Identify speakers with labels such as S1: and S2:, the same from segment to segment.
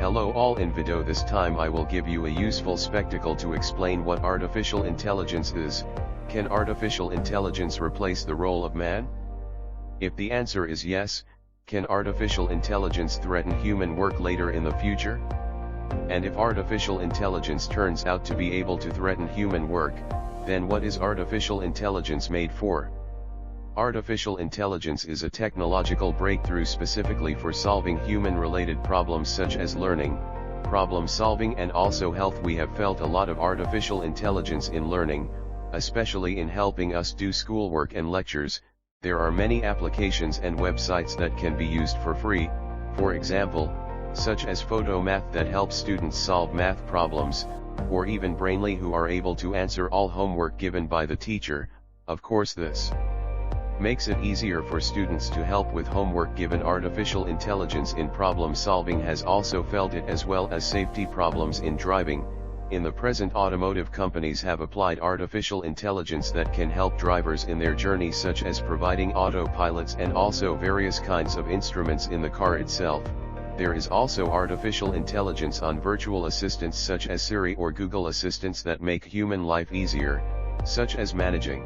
S1: Hello all, in video this time I will give you a useful spectacle to explain what artificial intelligence is. Can artificial intelligence replace the role of man? If the answer is yes, can artificial intelligence threaten human work later in the future? And if artificial intelligence turns out to be able to threaten human work, then what is artificial intelligence made for? Artificial intelligence is a technological breakthrough specifically for solving human-related problems such as learning, problem solving and also health. We have felt a lot of artificial intelligence in learning, especially in helping us do schoolwork and lectures. There are many applications and websites that can be used for free, for example, such as Photomath that helps students solve math problems, or even Brainly who are able to answer all homework given by the teacher. Of course this makes it easier for students to help with homework given. Artificial intelligence in problem solving has also felt it as well as safety problems in driving. In the present, automotive companies have applied artificial intelligence that can help drivers in their journey, such as providing autopilots and also various kinds of instruments in the car itself. There is also artificial intelligence on virtual assistants such as Siri or Google Assistants that make human life easier, such as managing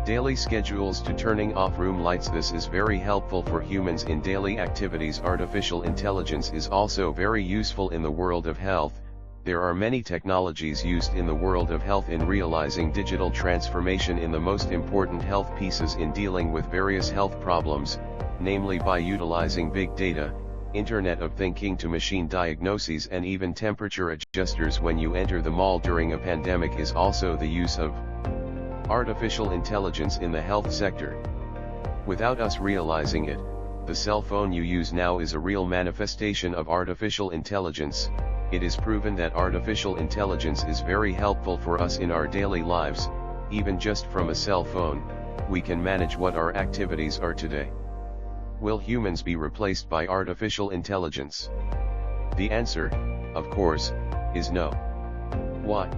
S1: daily schedules to turning off room lights. This is very helpful for humans in daily activities. Artificial intelligence is also very useful in the world of health. There are many technologies used in the world of health in realizing digital transformation in the most important health pieces in dealing with various health problems, namely by utilizing big data, Internet of Thinking to machine diagnoses and even temperature adjusters when you enter the mall during a pandemic is also the use of artificial intelligence in the health sector. Without us realizing it, the cell phone you use now is a real manifestation of artificial intelligence. It is proven that artificial intelligence is very helpful for us in our daily lives. Even just from a cell phone, we can manage what our activities are today. Will humans be replaced by artificial intelligence? The answer, of course, is no. Why?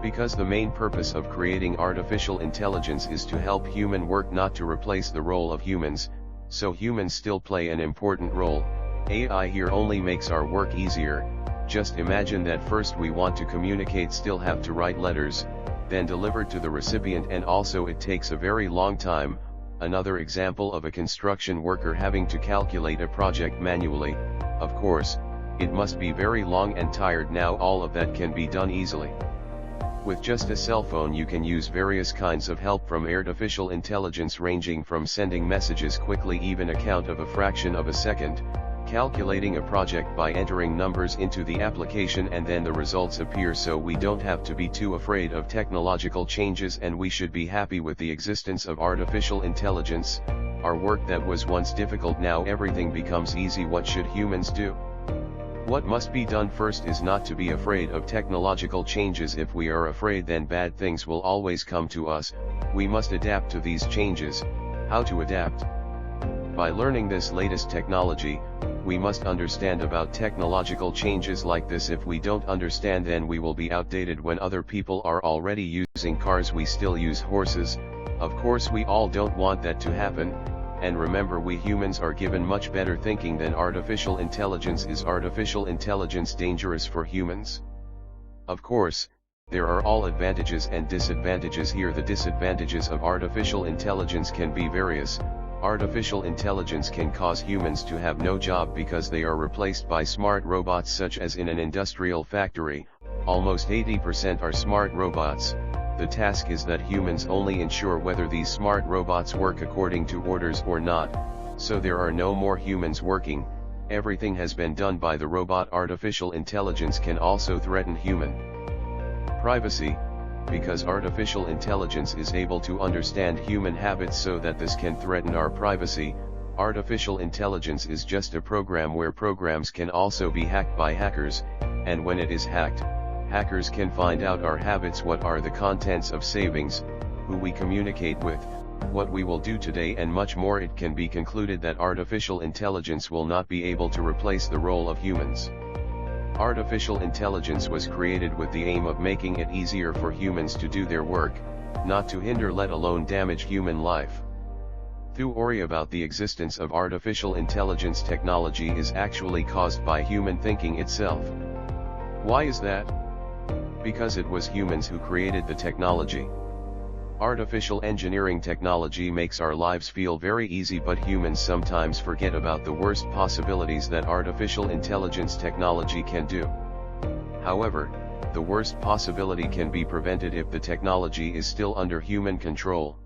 S1: Because the main purpose of creating artificial intelligence is to help human work, not to replace the role of humans, so humans still play an important role. AI here only makes our work easier. Just imagine that first we want to communicate, still have to write letters, then delivered to the recipient, and also it takes a very long time. Another example of a construction worker having to calculate a project manually. Of course, it must be very long and tired. Now all of that can be done easily. With just a cell phone you can use various kinds of help from artificial intelligence, ranging from sending messages quickly, even a count of a fraction of a second, calculating a project by entering numbers into the application and then the results appear. So we don't have to be too afraid of technological changes, and we should be happy with the existence of artificial intelligence. Our work that was once difficult, now everything becomes easy. What should humans do? What must be done first is not to be afraid of technological changes. If we are afraid, then bad things will always come to us. We must adapt to these changes. How to adapt? By learning this latest technology. We must understand about technological changes like this. If we don't understand, then we will be outdated. When other people are already using cars, we still use horses. Of course we all don't want that to happen. And remember, we humans are given much better thinking than artificial intelligence. Is artificial intelligence dangerous for humans? Of course, there are all advantages and disadvantages here. The disadvantages of artificial intelligence can be various. Artificial intelligence can cause humans to have no job because they are replaced by smart robots, such as in an industrial factory. Almost 80% are smart robots. The task is that humans only ensure whether these smart robots work according to orders or not, so there are no more humans working. Everything has been done by the robot. Artificial intelligence can also threaten human privacy, because artificial intelligence is able to understand human habits, so that this can threaten our privacy. Artificial intelligence is just a program where programs can also be hacked by hackers, and when it is hacked, hackers can find out our habits, what are the contents of savings, who we communicate with, what we will do today, and much more. It can be concluded that artificial intelligence will not be able to replace the role of humans. Artificial intelligence was created with the aim of making it easier for humans to do their work, not to hinder, let alone damage human life. Theory about the existence of artificial intelligence technology is actually caused by human thinking itself. Why is that? Because it was humans who created the technology. Artificial engineering technology makes our lives feel very easy, but humans sometimes forget about the worst possibilities that artificial intelligence technology can do. However, the worst possibility can be prevented if the technology is still under human control.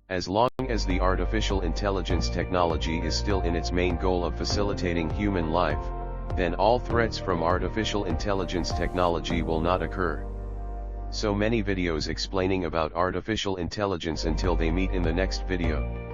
S1: As long as the artificial intelligence technology is still in its main goal of facilitating human life, then all threats from artificial intelligence technology will not occur. So many videos explaining about artificial intelligence until they meet in the next video.